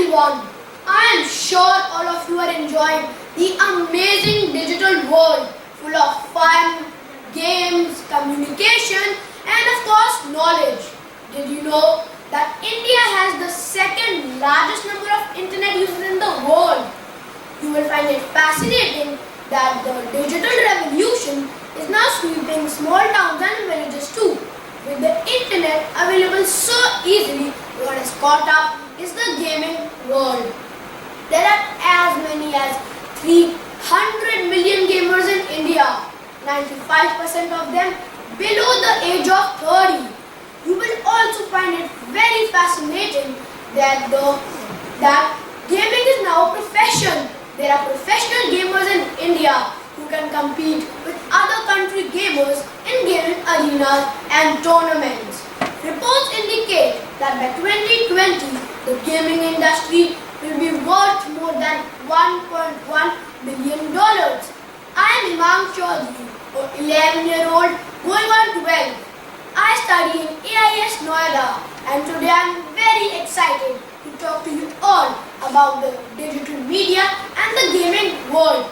everyone. I am sure all of you are enjoying the amazing digital world full of fun, games, communication and of course knowledge. Did you know that India has the second largest number of internet users in the world? You will find it fascinating that the digital revolution is now sweeping small towns and villages too. With the internet available so easily, what has caught up is the gaming world. There are as many as 300 million gamers in India, 95% of them below the age of 30. You will also find it very fascinating that gaming is now a profession. There are professional gamers in India who can compete with other country gamers in gaming arenas and tournaments. Reports indicate that by 2020, the gaming industry will be worth more than $1.1 billion. I am Hemang, Chaudhary, an 11-year-old going on 12. I study in AIS Noida and today I am very excited to talk to you all about the digital media and the gaming world.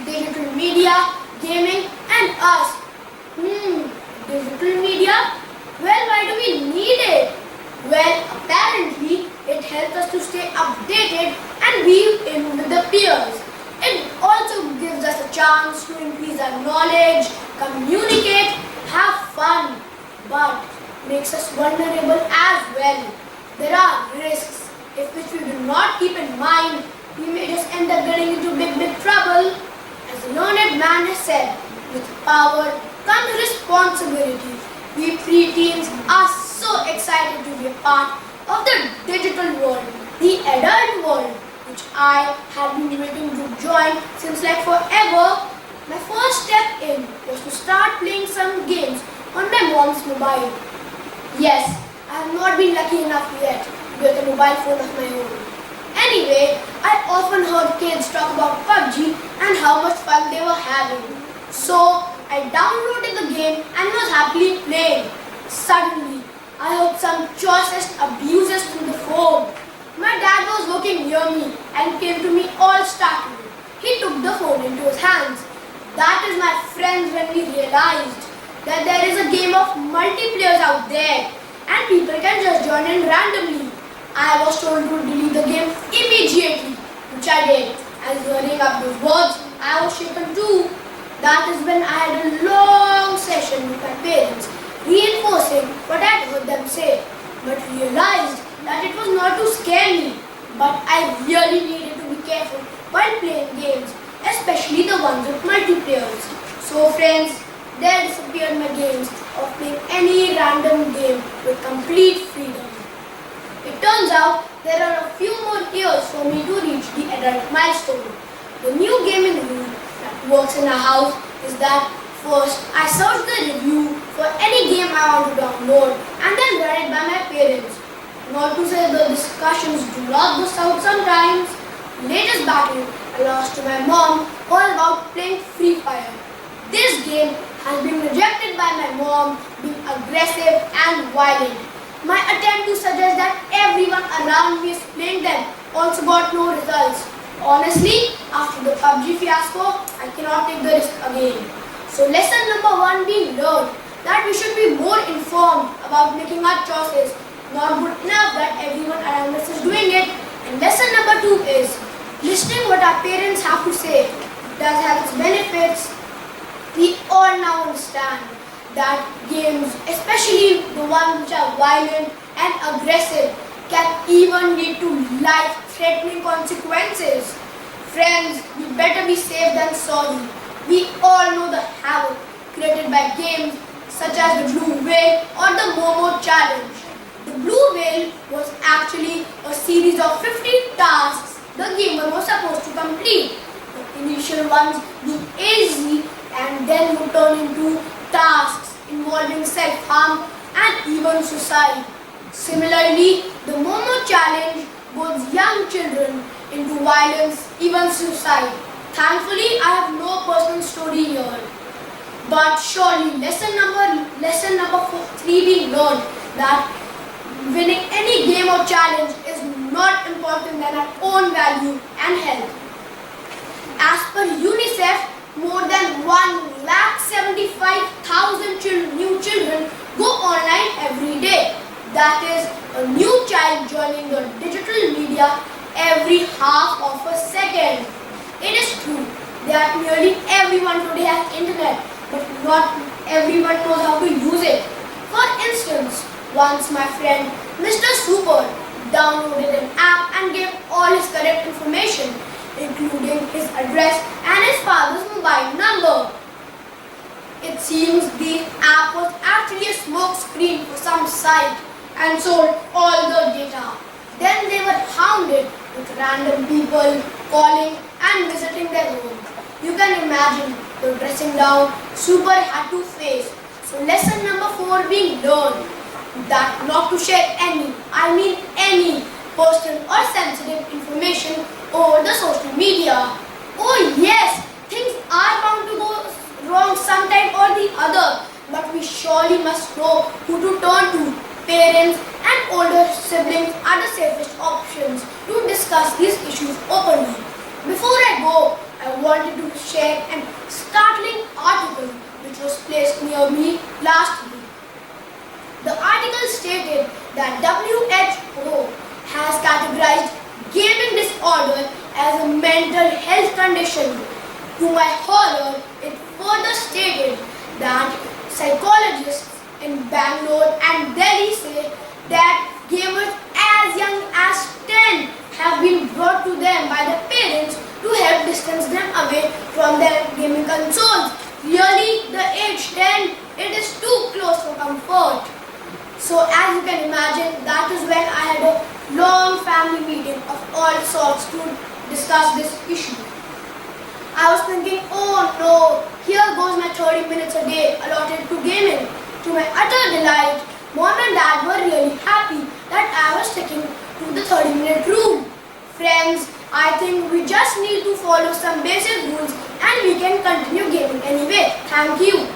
Digital media, gaming and us. Digital media? Well, why do we need it? Well, apparently it helps us to stay updated and be in with the peers. It also gives us a chance to increase our knowledge, communicate, have fun, but makes us vulnerable as well. There are risks if which we do not keep in mind. We may just end up getting into big trouble. As a learned man has said, with power comes responsibility. We preteens are so excited to be a part of the digital world, the adult world, which I have been waiting to join since like forever. My first step in was to start playing some games on my mom's mobile. Yes, I have not been lucky enough yet to get a mobile phone of my own. Anyway, I often heard kids talk about PUBG and how much fun they were having. So, I downloaded the game and was happily playing. Suddenly, I heard some choicest abuses through the phone. My dad was working near me and came to me all startled. He took the phone into his hands. That is, my friends, when we realized that there is a game of multiplayers out there and people can just join in randomly. I was told to delete the game immediately, which I did. As hearing up those words, I was shaken too. That is when I had a long session with my parents, reinforcing what I had heard them say, but realized that it was not to scare me, but I really needed to be careful while playing games, especially the ones with multiplayers. So friends, there disappeared my games of playing any random game with complete freedom. It turns out there are a few more years for me to reach the adult milestone. The new gaming rule that works in our house is that first I search the review for any game I want to download and then run it by my parents. Not to say the discussions do not go south sometimes. Latest battle I lost to my mom was about playing Free Fire. This game has been rejected by my mom being aggressive and violent. My attempt to suggest that everyone around me is playing them also got no results. Honestly, after the PUBG fiasco, I cannot take the risk again. So lesson number 1 being learned that we should be more informed about making our choices. Not good enough that everyone around us is doing it. And lesson number 2 is listening what our parents have to say. It does have its benefits. We all now understand that games, especially the ones which are violent and aggressive, can even lead to life-threatening consequences. Friends, we better be safe than sorry. We all know the havoc created by games such as the Blue Whale or the Momo Challenge. The Blue Whale was actually a series of 50 tasks the gamer was supposed to complete. The initial ones being easy and then would turn into tasks involving self-harm and even suicide. Similarly, the Momo Challenge goes young children into violence, even suicide. Thankfully, I have no personal story here. But surely, lesson number 3 being learned that winning any game or challenge is not important than our own value and health. As per UNICEF, more than 1,75,000 new children go online every day. That is a new child joining the digital media every half of a second. It is true that nearly everyone today has internet, but not everyone knows how to use it. For instance, once my friend Mr. Super downloaded an app and gave all his correct information, including his address and his father's mobile number. It seems the app was actually a smoke screen for some site and sold all the data. Then they were hounded with random people calling and visiting their home. You can imagine the dressing down Super had to face. So lesson number 4 being learned that not to share any personal or sensitive information over the social media. Oh yes, things are bound to go wrong sometime or the other, but we surely must know who to turn to. Parents and older siblings are the safest options to discuss these issues openly. Before I go, I wanted to share an startling article which was placed near me last week. The article stated that WHO has categorized gaming disorder as a mental health condition. To my horror, it further stated that psychologists in Bangalore and Delhi say that gamers as young as 10 have been brought to them by their parents to help distance them away from their gaming consoles. Really, the age 10, it is too close for comfort. So as you can imagine, that is when I had a long family meeting of all sorts to discuss this issue. I was thinking, oh no, here goes my 30 minutes a day allotted to gaming. To my utter delight, Mom and Dad were really happy that I was sticking to the 30-minute rule. Friends, I think we just need to follow some basic rules and we can continue gaming anyway. Thank you.